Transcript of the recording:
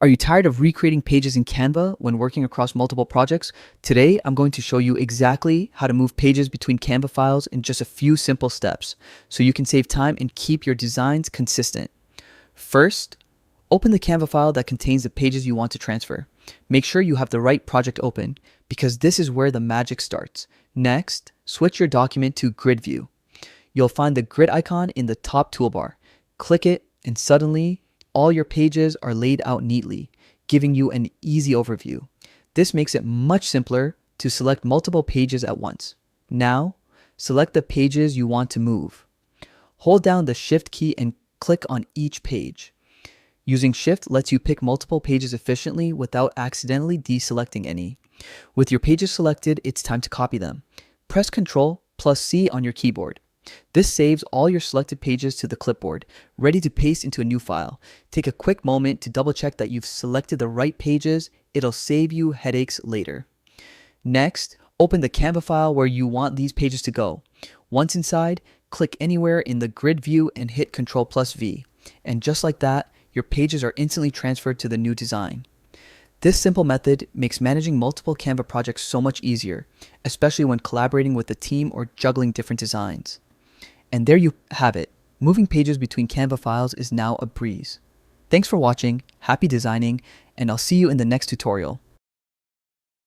Are you tired of recreating pages in Canva when working across multiple projects? Today, I'm going to show you exactly how to move pages between Canva files in just a few simple steps so you can save time and keep your designs consistent. First, open the Canva file that contains the pages you want to transfer. Make sure you have the right project open because this is where the magic starts. Next, switch your document to Grid View. You'll find the grid icon in the top toolbar. Click it and suddenly, all your pages are laid out neatly, giving you an easy overview. This makes it much simpler to select multiple pages at once. Now, select the pages you want to move. Hold down the Shift key and click on each page. Using Shift lets you pick multiple pages efficiently without accidentally deselecting any. With your pages selected, it's time to copy them. Press Ctrl+C on your keyboard. This saves all your selected pages to the clipboard, ready to paste into a new file. Take a quick moment to double check that you've selected the right pages. It'll save you headaches later. Next, open the Canva file where you want these pages to go. Once inside, click anywhere in the grid view and hit Ctrl+V. And just like that, your pages are instantly transferred to the new design. This simple method makes managing multiple Canva projects so much easier, especially when collaborating with a team or juggling different designs. And there you have it. Moving pages between Canva files is now a breeze. Thanks for watching, happy designing, and I'll see you in the next tutorial.